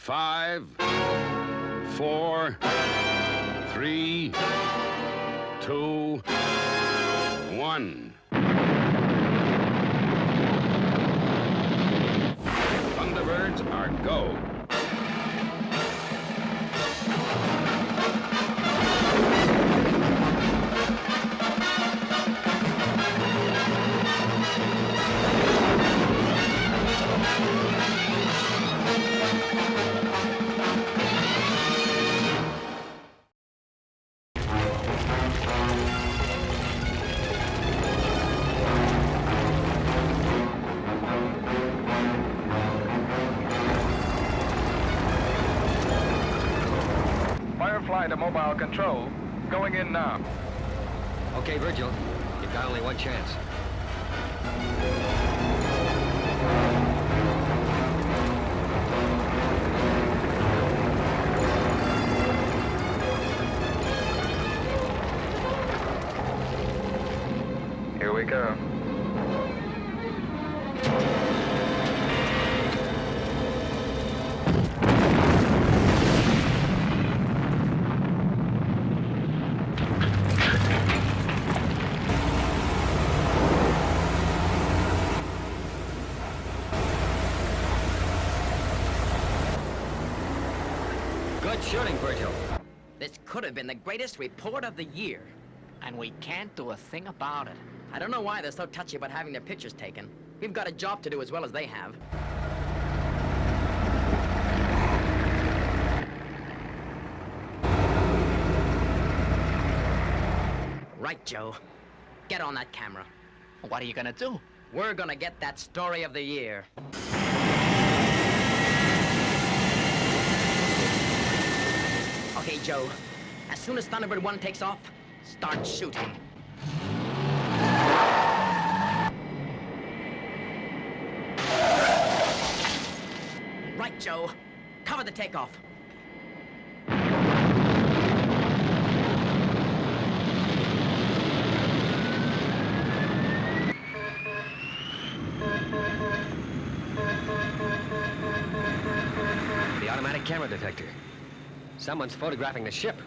5, 4, 3, 2, 1. Thunderbirds are go. To mobile control, going in now. Okay, Virgil, you've got only one chance. Here we go. Good shooting, Virgil. This could have been the greatest report of the year. And we can't do a thing about it. I don't know why they're so touchy about having their pictures taken. We've got a job to do as well as they have. Right, Joe. Get on that camera. What are you gonna do? We're gonna get that story of the year. Okay, Joe. As soon as Thunderbird 1 takes off, start shooting. Right, Joe. Cover the takeoff. The automatic camera detector. Someone's photographing the ship.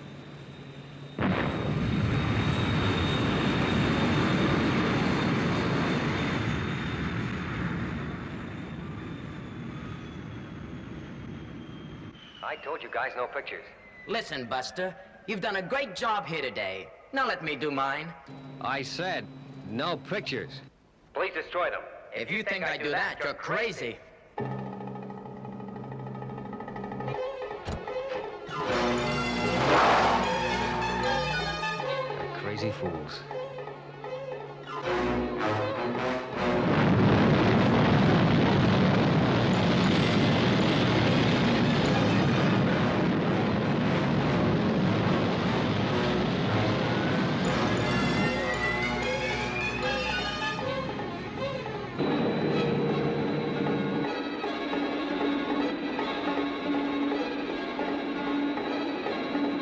I told you guys no pictures. Listen, Buster. You've done a great job here today. Now let me do mine. I said no pictures. Please destroy them. If you think I do that, you're crazy. Crazy fools.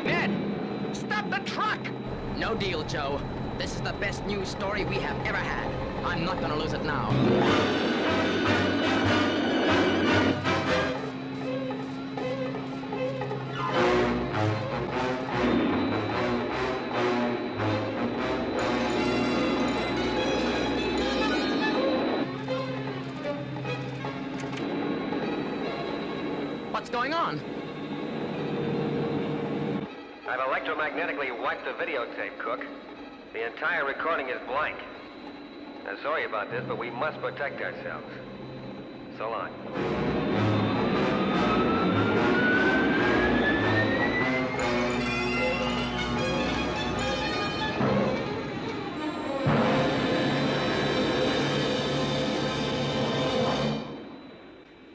Ned! Stop the truck! No deal, Joe. This is the best news story we have ever had. I'm not gonna lose it now. What's going on? I've electromagnetically wiped the videotape, Cook. The entire recording is blank. I'm sorry about this, but we must protect ourselves. So long.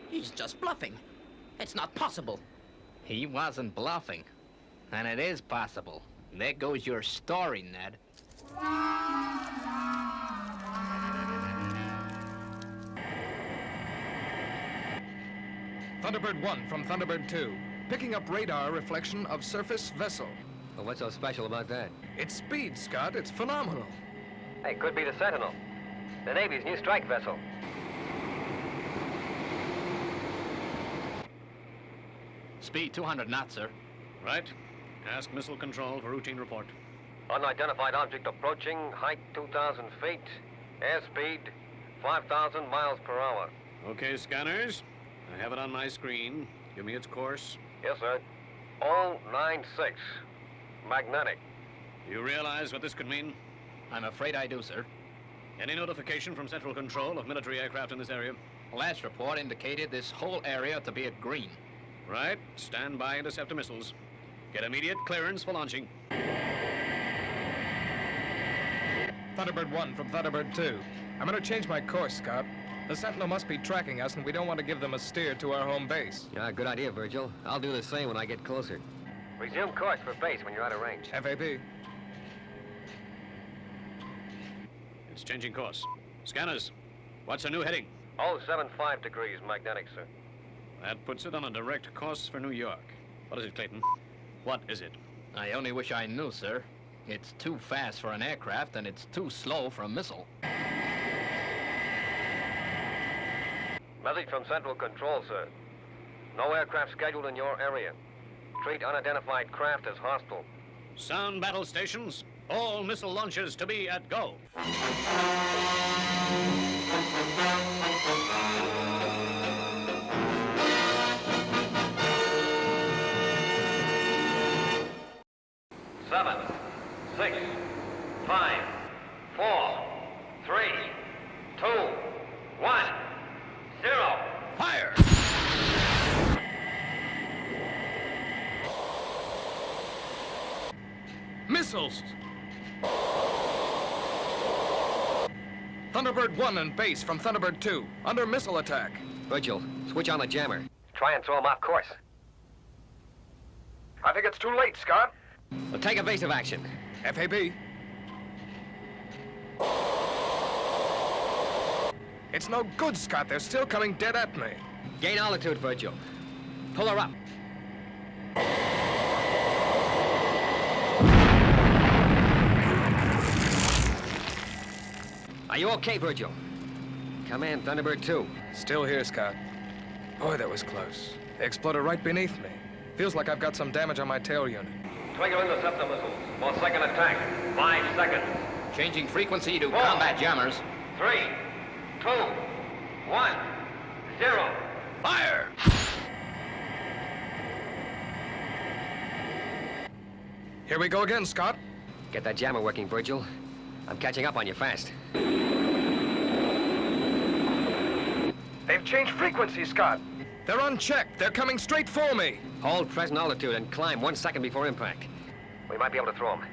He's just bluffing. It's not possible. He wasn't bluffing. And it is possible. There goes your story, Ned. Thunderbird 1 from Thunderbird 2. Picking up radar reflection of surface vessel. Well, what's so special about that? Its speed, Scott. It's phenomenal. Hey, could be the Sentinel. The Navy's new strike vessel. Speed 200 knots, sir. Right. Ask Missile Control for routine report. Unidentified object approaching, height 2,000 feet, airspeed 5,000 miles per hour. Okay, scanners. I have it on my screen. Give me its course. Yes, sir. 096. Magnetic. You realize what this could mean? I'm afraid I do, sir. Any notification from Central Control of military aircraft in this area? Last report indicated this whole area to be at green. Right. Stand by interceptor missiles. Get immediate clearance for launching. Thunderbird 1 from Thunderbird 2. I'm gonna change my course, Scott. The Sentinel must be tracking us, and we don't want to give them a steer to our home base. Yeah, good idea, Virgil. I'll do the same when I get closer. Resume course for base when you're out of range. FAP. It's changing course. Scanners, what's the new heading? 075 degrees magnetic, sir. That puts it on a direct course for New York. What is it, Clayton? What is it? I only wish I knew, sir. It's too fast for an aircraft, and it's too slow for a missile. Message from Central Control, sir. No aircraft scheduled in your area. Treat unidentified craft as hostile. Sound battle stations. All missile launches to be at go. Seven, 6, 5, 4, 3, 2, 1, 0. Fire! Missiles! Thunderbird 1 and base from Thunderbird 2. Under missile attack. Virgil, switch on the jammer. Try and throw him off course. I think it's too late, Scott. Well, take evasive action. FAB. It's no good, Scott. They're still coming dead at me. Gain altitude, Virgil. Pull her up. Are you okay, Virgil? Come in, Thunderbird 2. Still here, Scott. Boy, that was close. They exploded right beneath me. Feels like I've got some damage on my tail unit. Trigger interceptor missiles. For second attack. 5 seconds. Changing frequency to 4, combat jammers. 3, 2, 1, 0. Fire! Here we go again, Scott. Get that jammer working, Virgil. I'm catching up on you fast. They've changed frequency, Scott. They're unchecked. They're coming straight for me. Hold present altitude and climb 1 second before impact. We might be able to throw him.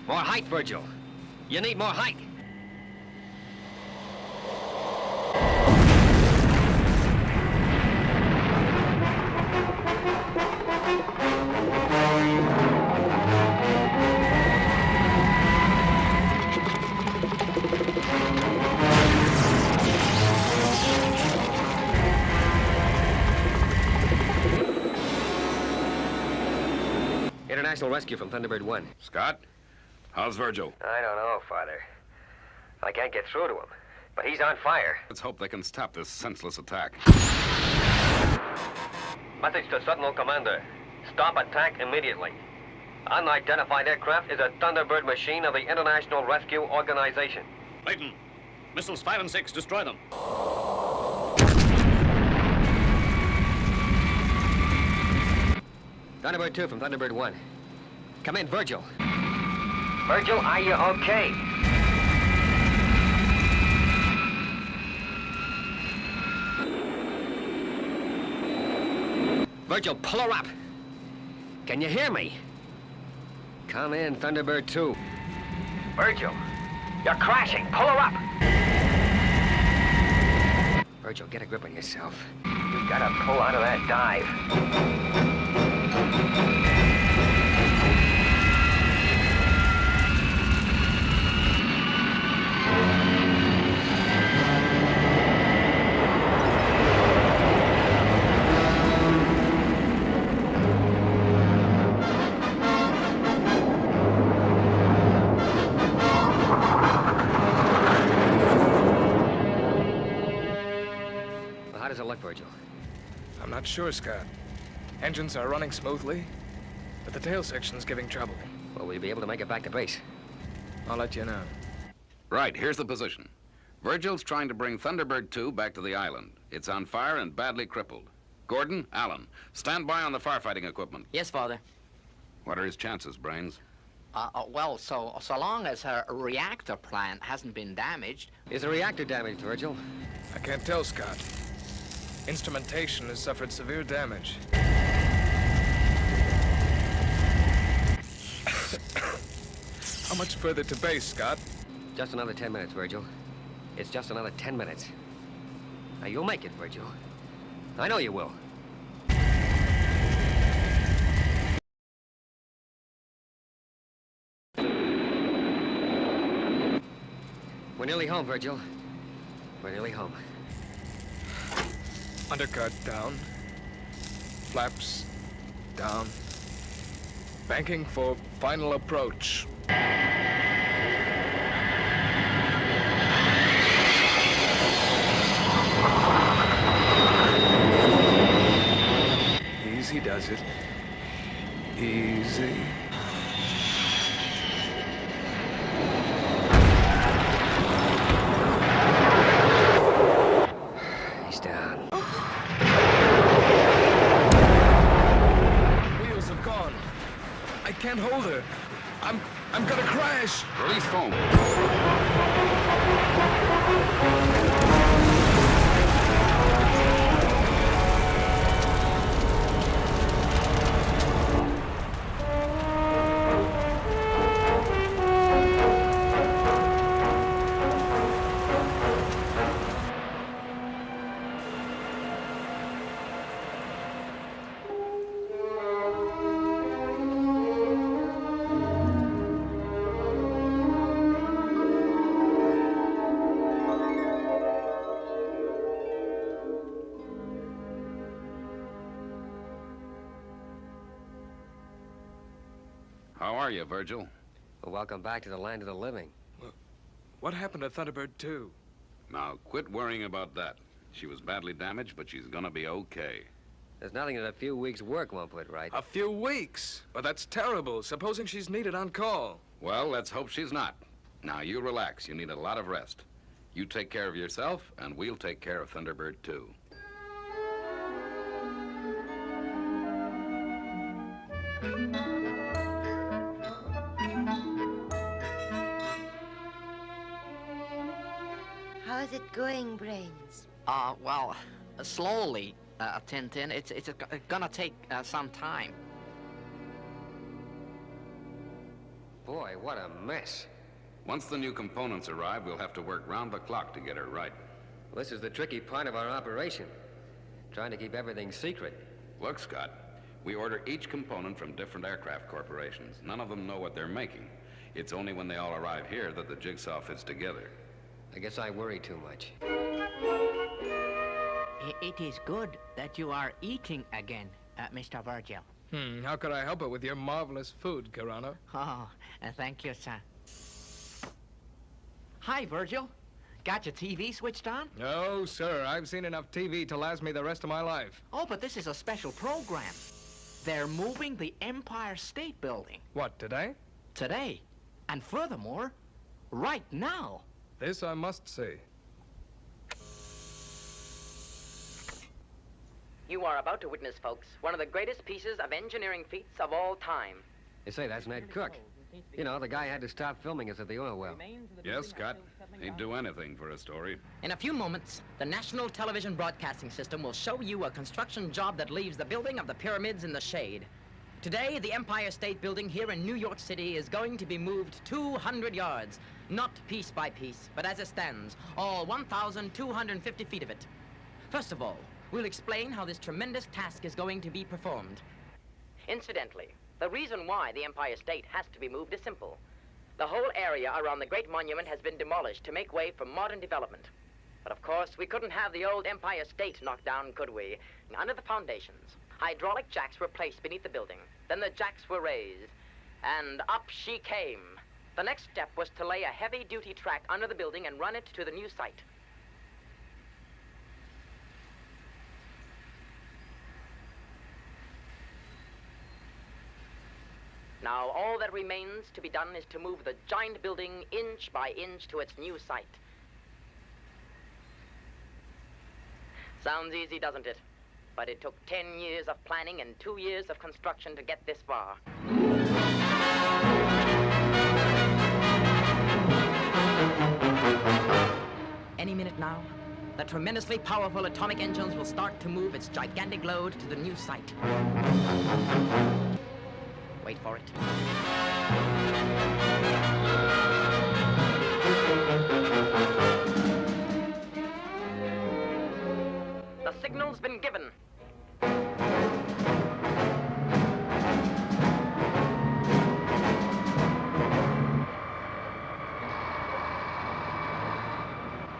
More height, Virgil. You need more height. International rescue from Thunderbird 1. Scott, how's Virgil? I don't know, Father. I can't get through to him. But he's on fire. Let's hope they can stop this senseless attack. Message to Sentinel Commander. Stop attack immediately. Unidentified aircraft is a Thunderbird machine of the International Rescue Organization. Clayton, missiles 5 and 6, destroy them. Thunderbird 2 from Thunderbird 1. Come in, Virgil. Virgil, are you okay? Virgil, pull her up. Can you hear me? Come in, Thunderbird 2. Virgil, you're crashing. Pull her up. Virgil, get a grip on yourself. You've got to pull out of that dive. look, Virgil? I'm not sure, Scott. Engines are running smoothly, but the tail section's giving trouble. Will we be able to make it back to base? I'll let you know. Right, here's the position. Virgil's trying to bring Thunderbird 2 back to the island. It's on fire and badly crippled. Gordon, Allen, stand by on the firefighting equipment. Yes, Father. What are his chances, Brains? Well, so long as her reactor plant hasn't been damaged. Is the reactor damaged, Virgil? I can't tell, Scott. Instrumentation has suffered severe damage. How much further to base, Scott? Just another 10 minutes, Virgil. It's just another 10 minutes. Now, you'll make it, Virgil. I know you will. We're nearly home, Virgil. We're nearly home. Undercut down. Flaps down. Banking for final approach. Easy does it. Easy. He's down. Wheels have gone. I can't hold her. I'm gonna crash. Release foam. How are you, Virgil? Well, welcome back to the land of the living. What happened to Thunderbird 2? Now, quit worrying about that. She was badly damaged, but she's gonna be okay. There's nothing that a few weeks' work won't put right. A few weeks? But that's terrible. Supposing she's needed on call. Well, let's hope she's not. Now, you relax. You need a lot of rest. You take care of yourself, and we'll take care of Thunderbird 2. How's it going, Brains? Well, slowly, Tintin. It's gonna take some time. Boy, what a mess. Once the new components arrive, we'll have to work round the clock to get her right. Well, this is the tricky part of our operation. Trying to keep everything secret. Look, Scott, we order each component from different aircraft corporations. None of them know what they're making. It's only when they all arrive here that the jigsaw fits together. I guess I worry too much. It is good that you are eating again, Mr. Virgil. How could I help it with your marvelous food, Carano? Oh, thank you, sir. Hi, Virgil. Got your TV switched on? No, sir. I've seen enough TV to last me the rest of my life. Oh, but this is a special program. They're moving the Empire State Building. What, today? Today. And furthermore, right now. This I must see. You are about to witness, folks, one of the greatest pieces of engineering feats of all time. You say, that's Ned Cook. You know, the guy had to stop filming us at the oil well. Yes, Scott. He'd do anything for a story. In a few moments, the National Television Broadcasting System will show you a construction job that leaves the building of the pyramids in the shade. Today, the Empire State Building here in New York City is going to be moved 200 yards. Not piece by piece, but as it stands, all 1,250 feet of it. First of all, we'll explain how this tremendous task is going to be performed. Incidentally, the reason why the Empire State has to be moved is simple. The whole area around the Great Monument has been demolished to make way for modern development. But of course, we couldn't have the old Empire State knocked down, could we? Under the foundations, hydraulic jacks were placed beneath the building. Then the jacks were raised, and up she came. The next step was to lay a heavy-duty track under the building and run it to the new site. Now, all that remains to be done is to move the giant building inch by inch to its new site. Sounds easy, doesn't it? But it took 10 years of planning and 2 years of construction to get this far. Any minute now, the tremendously powerful atomic engines will start to move its gigantic load to the new site. Wait for it. The signal's been given.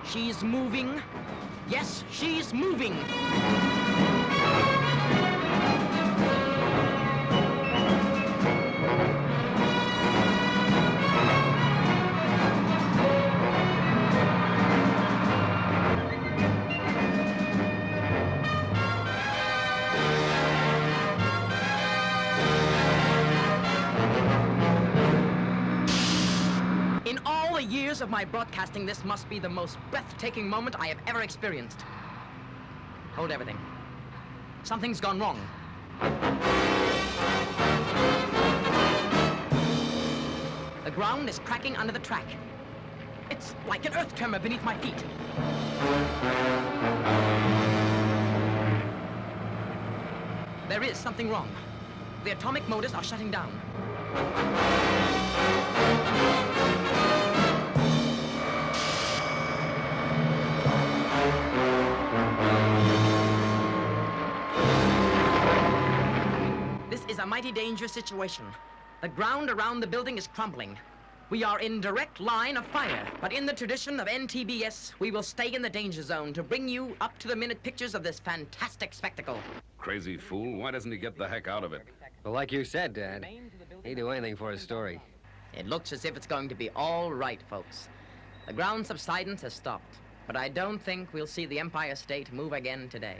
She's moving. Yes, she's moving. In all the years of my broadcasting, this must be the most breathtaking moment I have ever experienced. Hold everything. Something's gone wrong. The ground is cracking under the track. It's like an earth tremor beneath my feet. There is something wrong. The atomic motors are shutting down. This is a mighty dangerous situation. The ground around the building is crumbling. We are in direct line of fire, but in the tradition of NTBS, we will stay in the danger zone to bring you up-to-the-minute pictures of this fantastic spectacle. Crazy fool. Why doesn't he get the heck out of it? Well, like you said, Dad, he'd do anything for his story. It looks as if it's going to be all right, folks. The ground subsidence has stopped, but I don't think we'll see the Empire State move again today.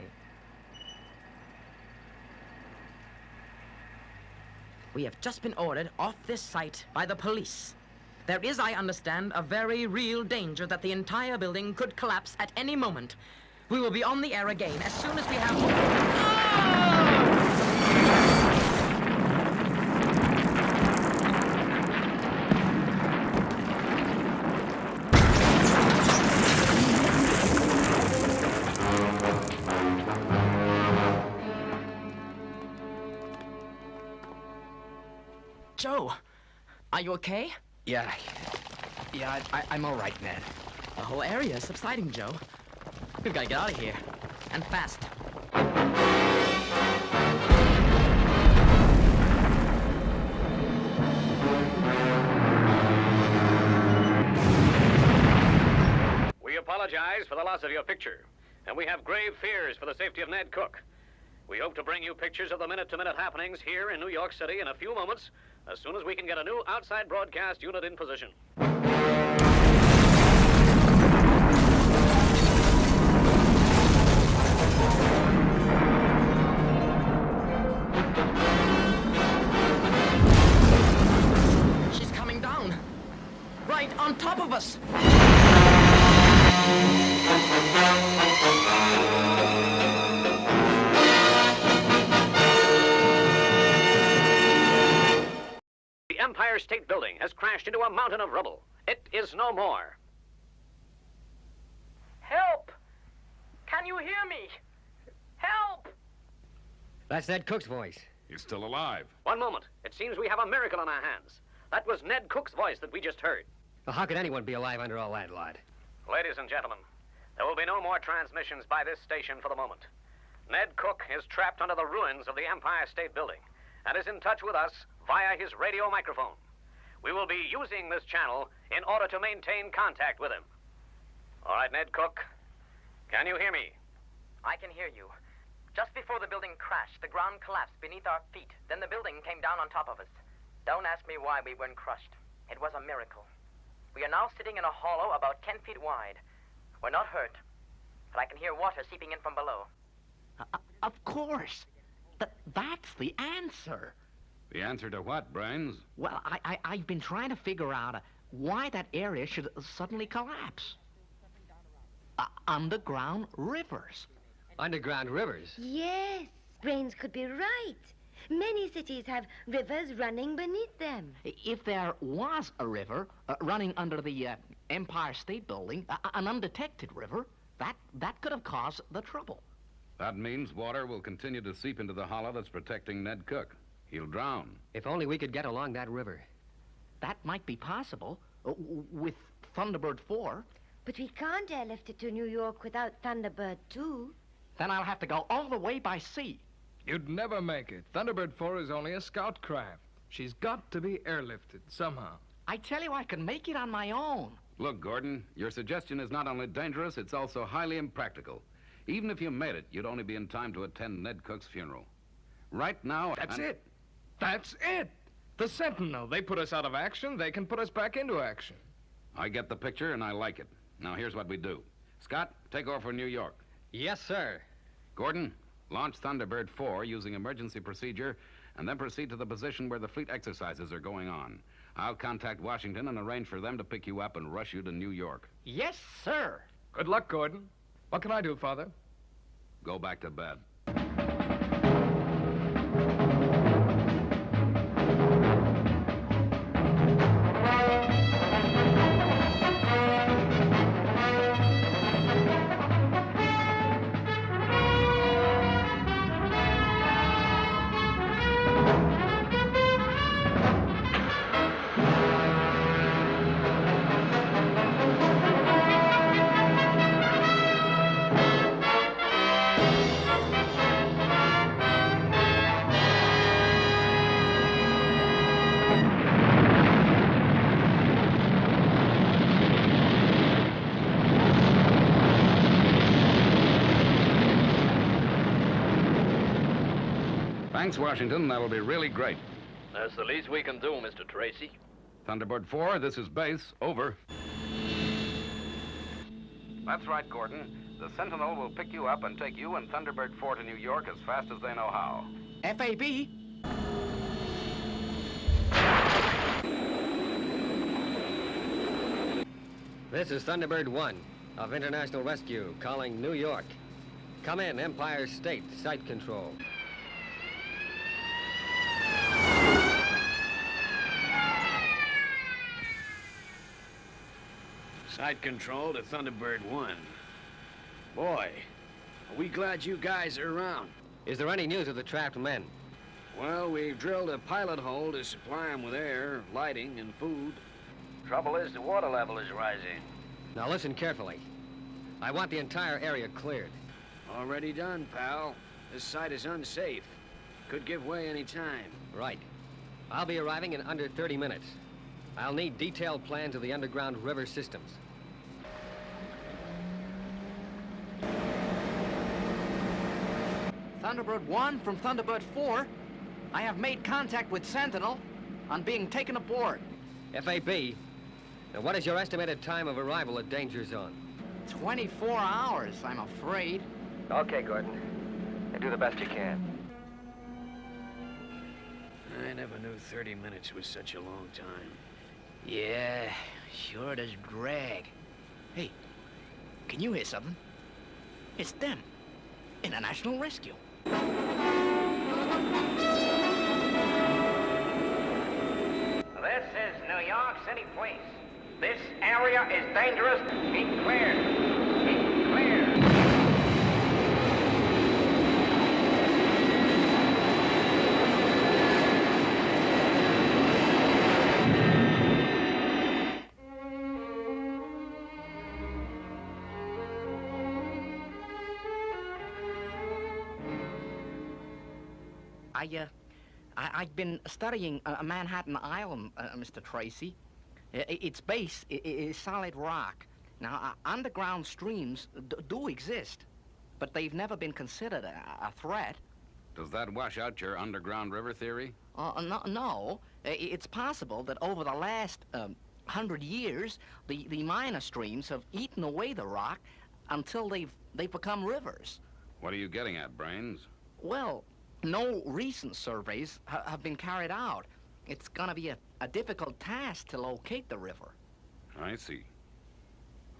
We have just been ordered off this site by the police. There is, I understand, a very real danger that the entire building could collapse at any moment. We will be on the air again as soon as we have... Joe, are you okay? Yeah, I'm all right, Ned. The whole area is subsiding, Joe. We've got to get out of here. And fast. We apologize for the loss of your picture, and we have grave fears for the safety of Ned Cook. We hope to bring you pictures of the minute-to-minute happenings here in New York City in a few moments, as soon as we can get a new outside broadcast unit in position. She's coming down. Right on top of us. The Empire State Building has crashed into a mountain of rubble. It is no more. Help! Can you hear me? Help! That's Ned Cook's voice. He's still alive. One moment. It seems we have a miracle on our hands. That was Ned Cook's voice that we just heard. Well, how could anyone be alive under all that, lad? Ladies and gentlemen, there will be no more transmissions by this station for the moment. Ned Cook is trapped under the ruins of the Empire State Building and is in touch with us via his radio microphone. We will be using this channel in order to maintain contact with him. All right, Ned Cook, can you hear me? I can hear you. Just before the building crashed, the ground collapsed beneath our feet. Then the building came down on top of us. Don't ask me why we weren't crushed. It was a miracle. We are now sitting in a hollow about 10 feet wide. We're not hurt, but I can hear water seeping in from below. Of course. That's the answer. The answer to what, Brains? Well, I've been trying to figure out why that area should suddenly collapse. Underground rivers. Underground rivers? Yes, Brains could be right. Many cities have rivers running beneath them. If there was a river running under the Empire State Building, an undetected river, that could have caused the trouble. That means water will continue to seep into the hollow that's protecting Ned Cook. He'll drown. If only we could get along that river. That might be possible with Thunderbird 4. But we can't airlift it to New York without Thunderbird 2. Then I'll have to go all the way by sea. You'd never make it. Thunderbird 4 is only a scout craft. She's got to be airlifted somehow. I tell you, I can make it on my own. Look, Gordon, your suggestion is not only dangerous, it's also highly impractical. Even if you made it, you'd only be in time to attend Ned Cook's funeral. Right now... That's it. That's it. The Sentinel. They put us out of action. They can put us back into action. I get the picture, and I like it. Now, here's what we do. Scott, take over for New York. Yes, sir. Gordon, launch Thunderbird 4 using emergency procedure, and then proceed to the position where the fleet exercises are going on. I'll contact Washington and arrange for them to pick you up and rush you to New York. Yes, sir. Good luck, Gordon. What can I do, Father? Go back to bed. Thanks, Washington. That'll be really great. That's the least we can do, Mr. Tracy. Thunderbird 4, this is base. Over. That's right, Gordon. The Sentinel will pick you up and take you and Thunderbird 4 to New York as fast as they know how. FAB. This is Thunderbird 1 of International Rescue calling New York. Come in, Empire State, site control. Site control to Thunderbird 1. Boy, are we glad you guys are around. Is there any news of the trapped men? Well, we've drilled a pilot hole to supply them with air, lighting, and food. Trouble is, the water level is rising. Now listen carefully. I want the entire area cleared. Already done, pal. This site is unsafe. Could give way any time. Right. I'll be arriving in under 30 minutes. I'll need detailed plans of the underground river systems. Thunderbird 1 from Thunderbird 4. I have made contact with Sentinel on being taken aboard. FAB, now what is your estimated time of arrival at Danger Zone? 24 hours, I'm afraid. Okay, Gordon. And do the best you can. I never knew 30 minutes was such a long time. Yeah, sure does drag. Hey, can you hear something? It's them. International Rescue. This is New York City Police. This area is dangerous. Keep clear. Keep clear. I've been studying Manhattan Island, Mr. Tracy. Its base is solid rock. Now, underground streams do exist, but they've never been considered a threat. Does that wash out your underground river theory? No. It's possible that over the last 100 years, the minor streams have eaten away the rock, until they've become rivers. What are you getting at, Brains? Well, No recent surveys have been carried out. It's gonna be a difficult task to locate the river. I see.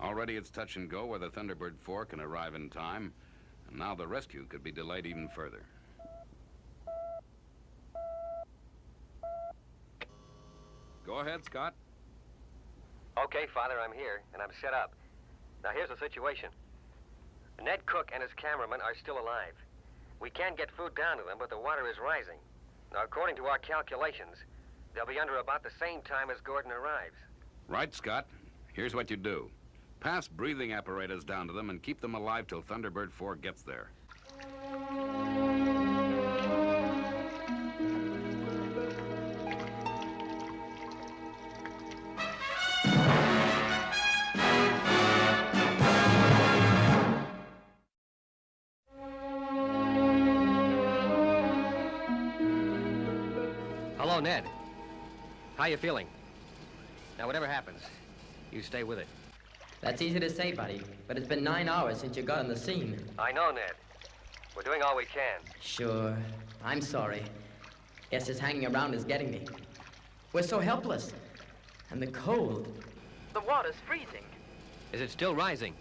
Already it's touch and go whether Thunderbird 4 can arrive in time, and now the rescue could be delayed even further. Go ahead, Scott. Okay, Father, I'm here, and I'm set up. Now, here's the situation. Ned Cook and his cameraman are still alive. We can get food down to them, but the water is rising. Now, according to our calculations, they'll be under about the same time as Gordon arrives. Right, Scott. Here's what you do. Pass breathing apparatus down to them and keep them alive till Thunderbird 4 gets there. Hello, Ned. How you feeling? Now, whatever happens, you stay with it. That's easy to say, buddy, but it's been 9 hours since you got on the scene. I know, Ned. We're doing all we can. Sure. I'm sorry. Guess just hanging around is getting me. We're so helpless. And the cold. The water's freezing. Is it still rising?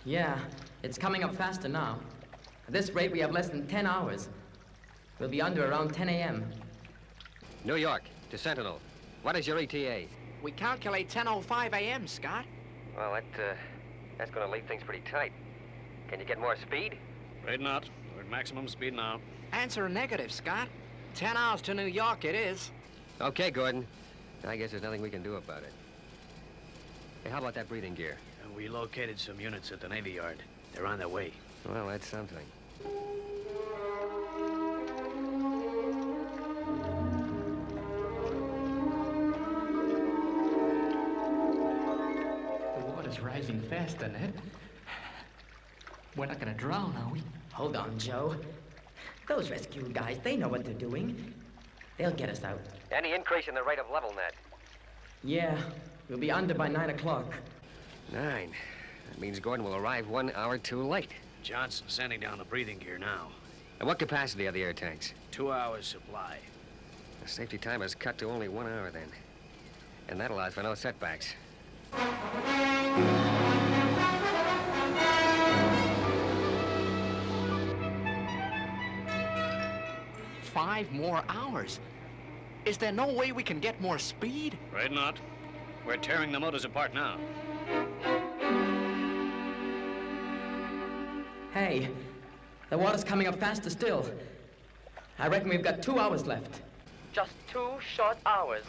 Yeah, it's coming up faster now. At this rate, we have less than 10 hours. We'll be under around 10 a.m. New York to Sentinel. What is your ETA? We calculate 10:05 a.m., Scott. Well, that's going to leave things pretty tight. Can you get more speed? Afraid not. We're at maximum speed now. Answer negative, Scott. 10 hours to New York it is. Okay, Gordon. I guess there's nothing we can do about it. Hey, how about that breathing gear? We located some units at the Navy Yard. They're on their way. Well, that's something. The water's rising faster, Ned. We're not gonna drown, are we? Hold on, Joe. Those rescue guys, they know what they're doing. They'll get us out. Any increase in the rate of level, Ned? Yeah, we'll be under by 9 o'clock. 9. That means Gordon will arrive 1 hour too late. Johnson's sending down the breathing gear now. And what capacity are the air tanks? 2 hours supply. The safety time is cut to only 1 hour then. And that allows for no setbacks. 5 more hours. Is there no way we can get more speed? Afraid not. We're tearing the motors apart now. Hey, the water's coming up faster still. I reckon we've got 2 hours left. Just 2 short hours.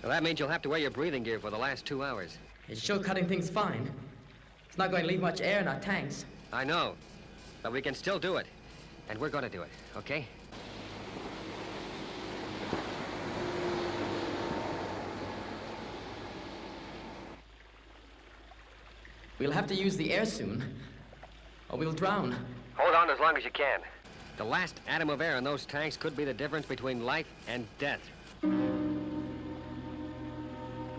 Well, that means you'll have to wear your breathing gear for the last 2 hours. It's sure cutting things fine. It's not going to leave much air in our tanks. I know, but we can still do it. And we're going to do it, okay? We'll have to use the air soon, or we'll drown. Hold on as long as you can. The last atom of air in those tanks could be the difference between life and death.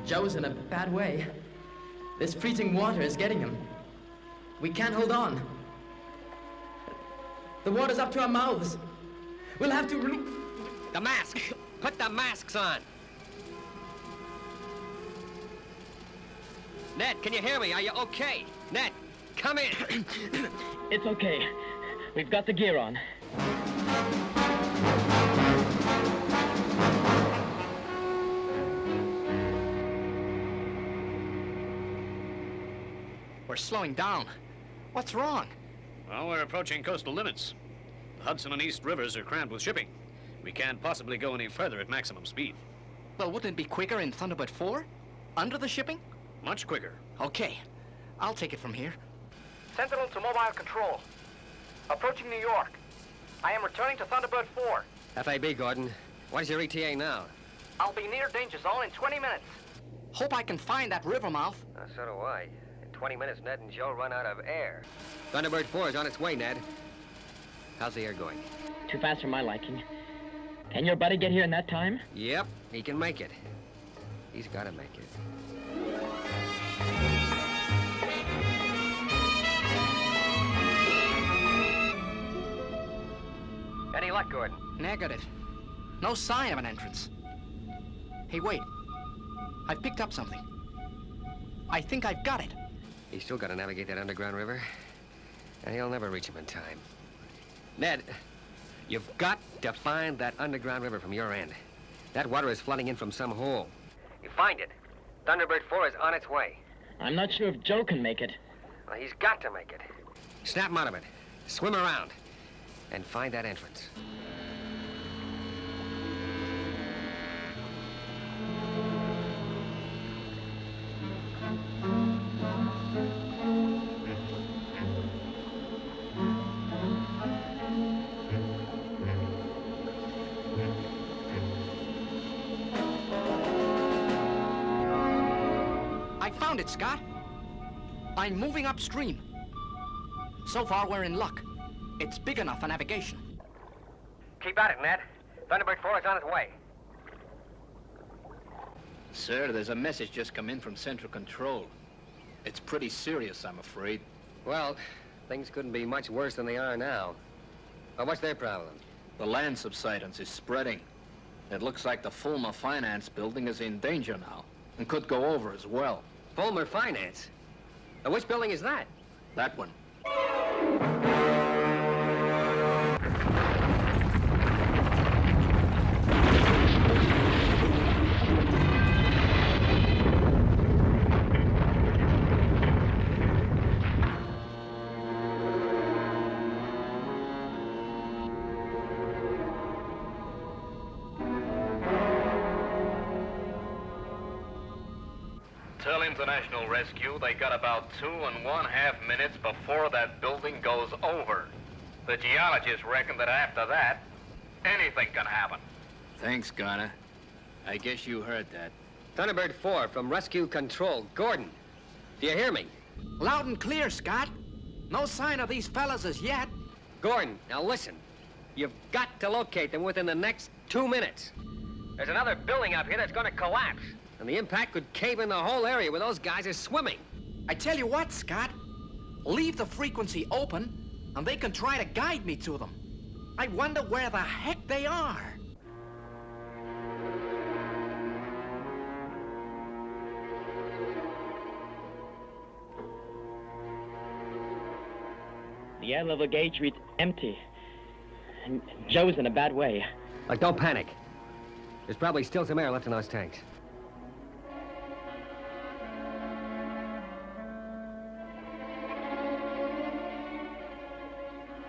Joe's in a bad way. This freezing water is getting him. We can't hold on. The water's up to our mouths. We'll have to The mask! Put the masks on! Ned, can you hear me? Are you okay? Ned, come in! It's okay. We've got the gear on. We're slowing down. What's wrong? Well, we're approaching coastal limits. The Hudson and East Rivers are crammed with shipping. We can't possibly go any further at maximum speed. Well, wouldn't it be quicker in Thunderbird 4? Under the shipping? Much quicker. Okay. I'll take it from here. Sentinel to mobile control. Approaching New York. I am returning to Thunderbird 4. FAB, Gordon. What is your ETA now? I'll be near danger zone in 20 minutes. Hope I can find that river mouth. So do I. In 20 minutes, Ned and Joe run out of air. Thunderbird 4 is on its way, Ned. How's the air going? Too fast for my liking. Can your buddy get here in that time? Yep, he can make it. He's got to make it. what, Gordon? Negative. No sign of an entrance. Hey, wait. I picked up something. I think I've got it. He's still got to navigate that underground river, and he'll never reach him in time. Ned, you've got to find that underground river from your end. That water is flooding in from some hole. You find it. Thunderbird 4 is on its way. I'm not sure if Joe can make it. Well, he's got to make it. Snap him out of it. Swim around. And find that entrance. I found it, Scott. I'm moving upstream. So far, we're in luck. It's big enough for navigation. Keep at it, Ned. Thunderbird 4 is on its way. Sir, there's a message just come in from Central Control. It's pretty serious, I'm afraid. Well, things couldn't be much worse than they are now. Well, what's their problem? The land subsidence is spreading. It looks like the Fulmer Finance building is in danger now, and could go over as well. Fulmer Finance? Now, which building is that? That one. Tell International Rescue they got about 2½ minutes before that building goes over. The geologists reckon that after that, anything can happen. Thanks, Garner. I guess you heard that. Thunderbird 4 from Rescue Control. Gordon, do you hear me? Loud and clear, Scott. No sign of these fellas as yet. Gordon, now listen. You've got to locate them within the next 2 minutes. There's another building up here that's going to collapse. And the impact could cave in the whole area where those guys are swimming. I tell you what, Scott. Leave the frequency open, and they can try to guide me to them. I wonder where the heck they are. The air level gauge reads empty. And Joe's in a bad way. Look, don't panic. There's probably still some air left in those tanks.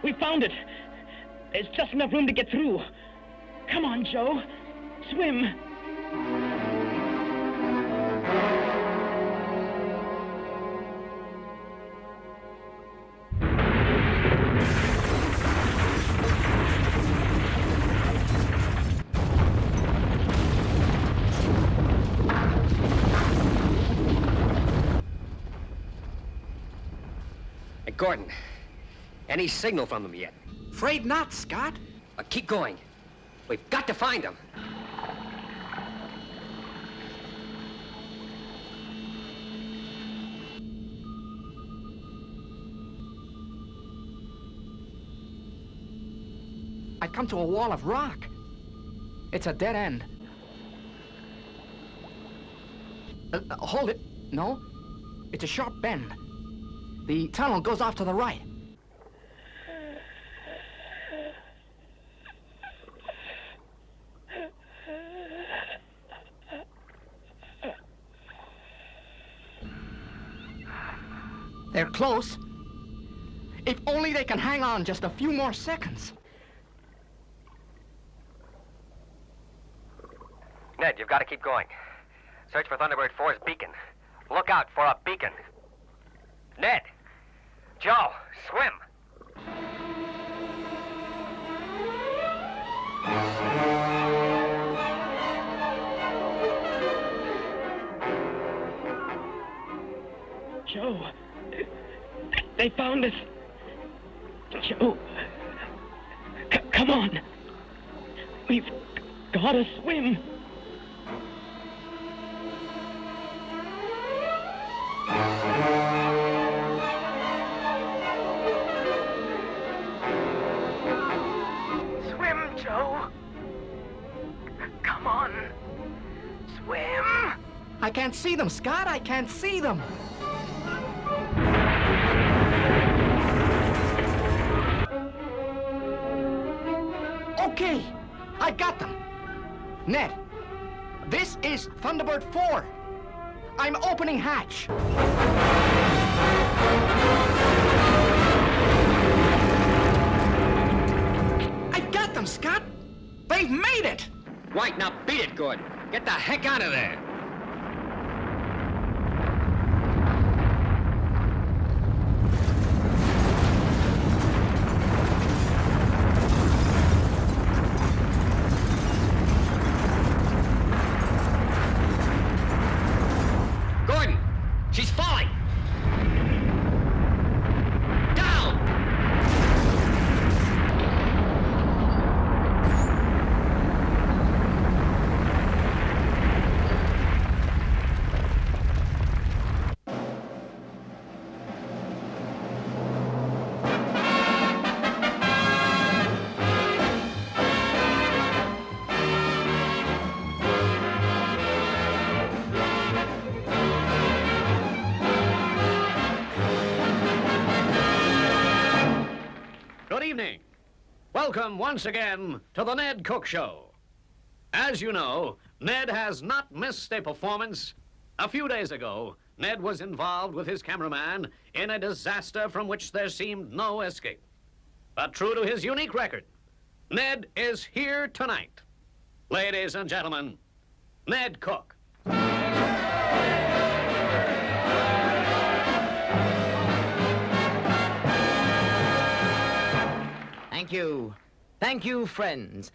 We found it. There's just enough room to get through. Come on, Joe. Swim. Hey, Gordon. Any signal from them yet? Afraid not, Scott. Keep going. We've got to find them. I come to a wall of rock. It's a dead end. Hold it. No. It's a sharp bend. The tunnel goes off to the right. They're close. If only they can hang on just a few more seconds. Ned, you've got to keep going. Search for Thunderbird 4's beacon. Look out for a beacon. Ned! Joe, swim! Joe. They found us. Joe. Come on. We've got to swim. Swim, I can't see them, Scott. I can't see them. Okay, I got them. Ned, this is Thunderbird 4. I'm opening hatch. I got them, Scott. They've made it. Right, now beat it good. Get the heck out of there. Gordon, she's falling. Down. Good evening. Welcome once again to the Ned Cook Show. As you know, Ned has not missed a performance. A few days ago, Ned was involved with his cameraman in a disaster from which there seemed no escape. But true to his unique record, Ned is here tonight. Ladies and gentlemen, Ned Cook. Thank you. Thank you, friends.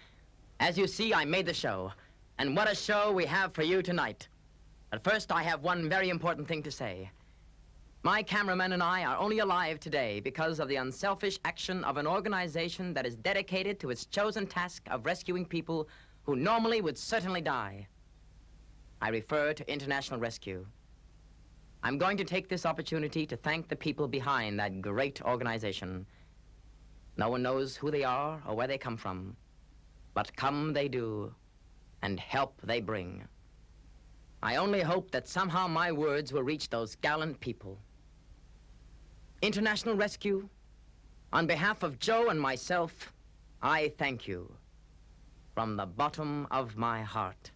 As you see, I made the show. And what a show we have for you tonight. But first, I have one very important thing to say. My cameraman and I are only alive today because of the unselfish action of an organization that is dedicated to its chosen task of rescuing people who normally would certainly die. I refer to International Rescue. I'm going to take this opportunity to thank the people behind that great organization. No one knows who they are or where they come from, but come they do, and help they bring. I only hope that somehow my words will reach those gallant people. International Rescue, on behalf of Joe and myself, I thank you from the bottom of my heart.